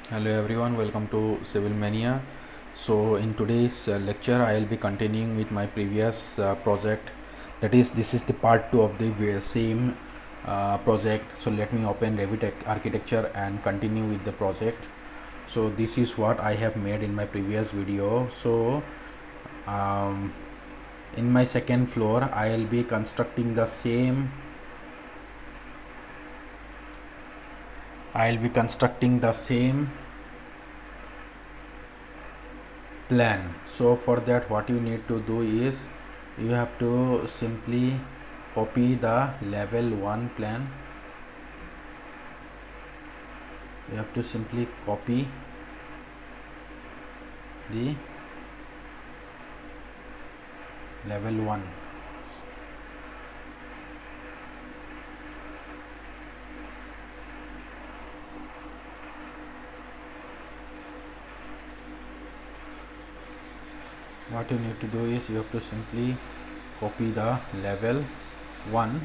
Hello everyone, welcome to Civil Mania. So in today's lecture I will be continuing with my previous project, that is this is the part 2 of the same project. So let me open Revit architecture and continue with the project. So this is what I have made in my previous video. So in my second floor I will be constructing the same plan. So for that what you need to do is you have to simply copy the level 1 plan. You have to simply copy the level 1. What you need to do is you have to simply copy the level 1,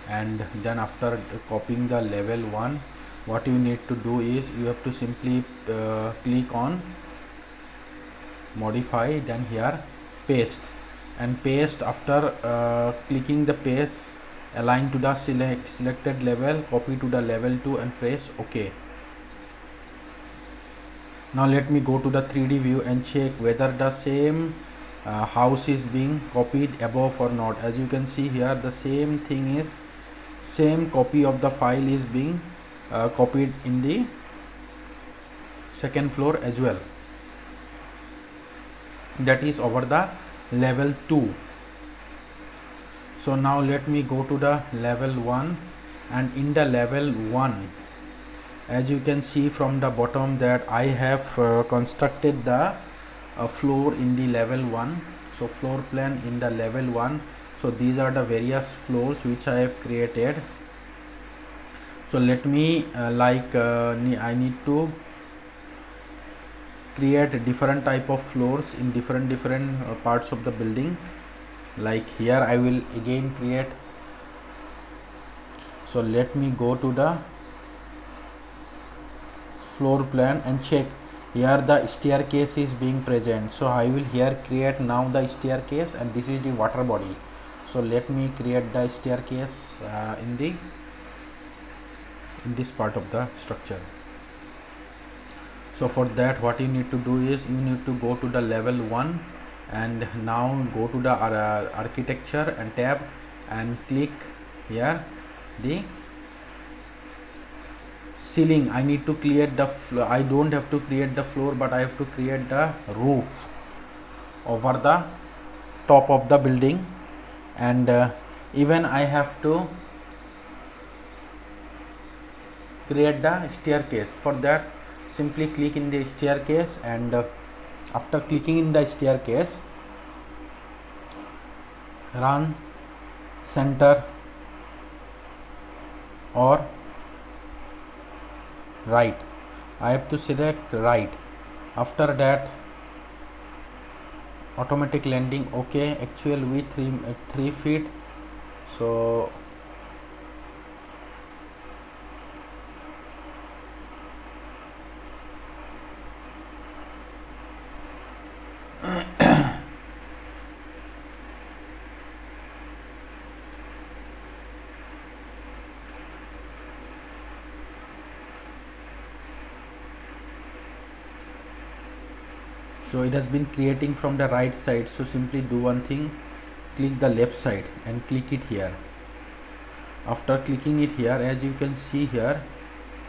and then after copying the level 1, what you need to do is you have to simply click on modify, then here paste, and paste. After clicking the paste, align to the selected level, copy to the level 2 and press OK. Now let me go to the 3D view and check whether the same house is being copied above or not. As you can see here, the same thing is, same copy of the file is being copied in the second floor as well, that is over the level 2. So now let me go to the level 1, and in the level 1, as you can see from the bottom, that I have constructed the floor in the level 1. So floor plan in the level 1. So these are the various floors which I have created. So let me I need to create different type of floors in different parts of the building. Like here I will again create. So let me go to the floor plan and check. Here the staircase is being present, so I will here create now the staircase, and this is the water body. So let me create the staircase in this part of the structure. So for that what you need to do is you need to go to the level 1, and now go to the architecture and tab and click here the ceiling. I need to create the floor. I don't have to create the floor, but I have to create the roof over the top of the building, and even I have to create the staircase. For that, simply click in the staircase, and after clicking in the staircase, run center or right. I have to select right. After that, automatic landing, okay. Actual width 3 feet. So so it has been creating from the right side. So simply do one thing, click the left side and click it here. After clicking it here, as you can see here,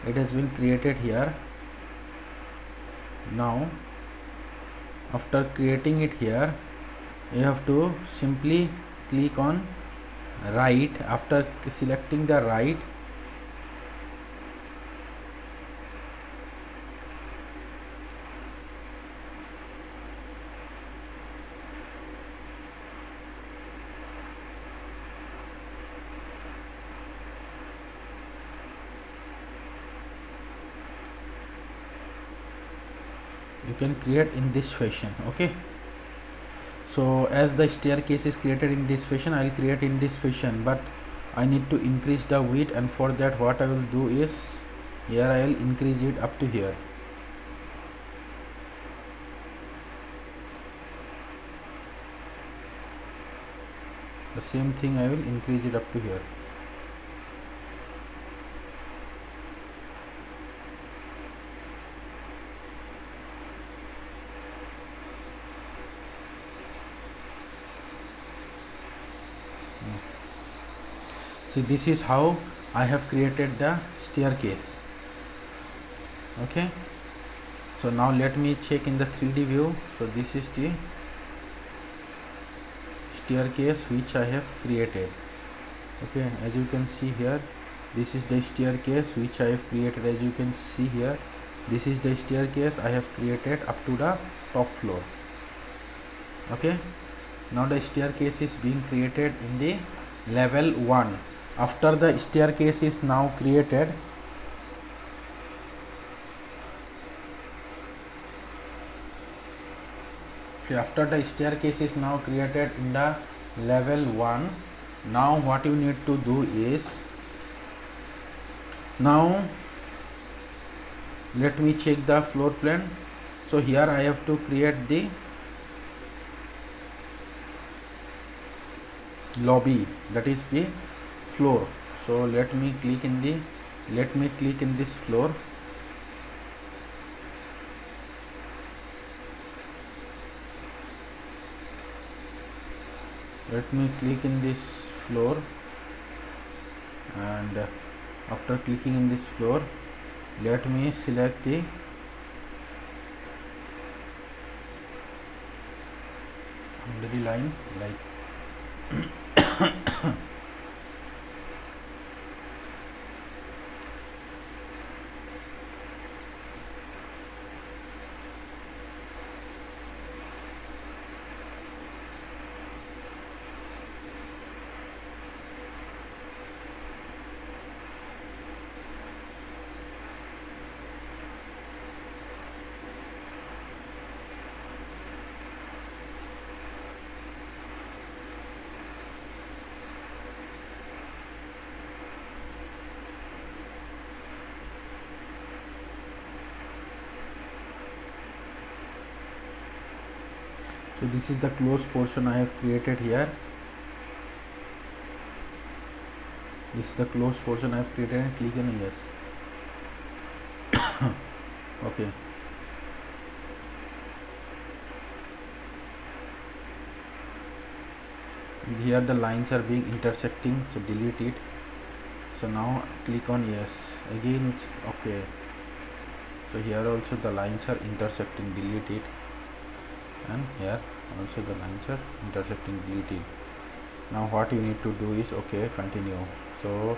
it has been created here. Now after creating it here, you have to simply click on right. After selecting the right, you can create in this fashion. Okay, so as the staircase is created in this fashion, I will create in this fashion, but I need to increase the width, and for that what I will do is here I will increase it up to here. The same thing I will increase it up to here. See, this is how I have created the staircase. Okay, so now let me check in the 3D view. So this is the staircase which I have created. Okay, as you can see here, this is the staircase which I have created. As you can see here, this is the staircase I have created up to the top floor. Okay, now the staircase is being created in the level 1. After the staircase is now created, after the staircase is now created in the level 1, now what you need to do is, now let me check the floor plan. So here I have to create the lobby, that is the floor. So let me click in this floor. Let me click in this floor, and after clicking in this floor, let me select the boundary line like so this is the closed portion I have created here. This is the closed portion I have created, and click on yes. Okay, here the lines are being intersecting, so delete it. So now click on yes. Again it's okay. So here also the lines are intersecting, delete it. And here also the lines are intersecting, delete it. Now what you need to do is, okay, continue. So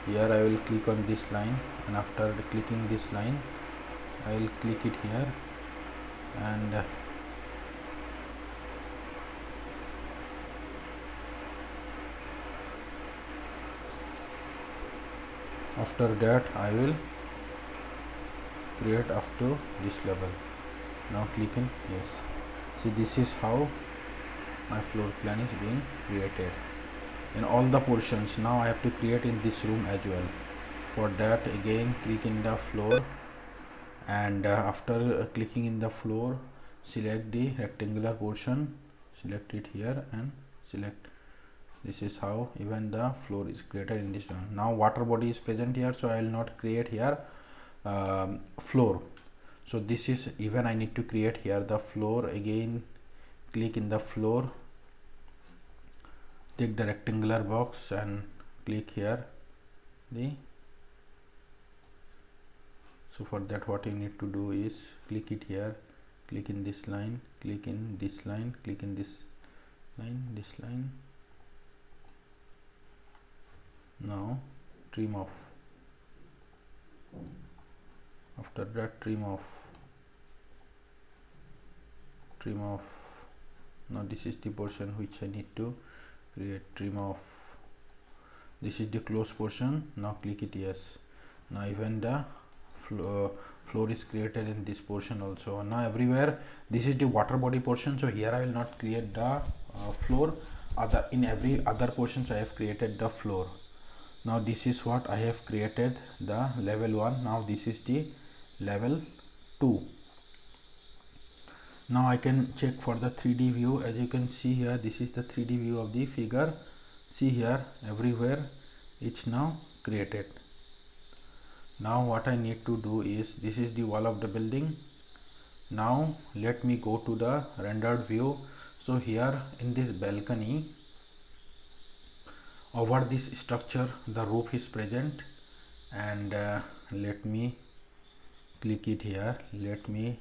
here I will click on this line, and after clicking this line I will click it here, and after that I will create up to this level. Now click on yes. See, this is how my floor plan is being created in all the portions. Now I have to create in this room as well. For that, again click in the floor, and after clicking in the floor, select the rectangular portion, select it here and select. This is how even the floor is created in this one. Now water body is present here, so I will not create here floor. So this is, even I need to create here the floor. Again click in the floor, take the rectangular box and click here the. So for that, what you need to do is click it here, click in this line, click in this line, click in this line. Now trim off. After that, trim off. Now this is the portion which I need to create. Trim off. This is the closed portion. Now click it yes. Now even the floor is created in this portion also. Now everywhere, this is the water body portion, so here I will not create the floor. In every other portions I have created the floor. Now this is what I have created, the level 1. Now this is the level 2. Now I can check for the 3D view. As you can see here, this is the 3D view of the figure See here, everywhere it's now created. Now what I need to do is, this is the wall of the building. Now let me go to the rendered view. So here in this balcony, over this structure the roof is present, and let me click it here. Let me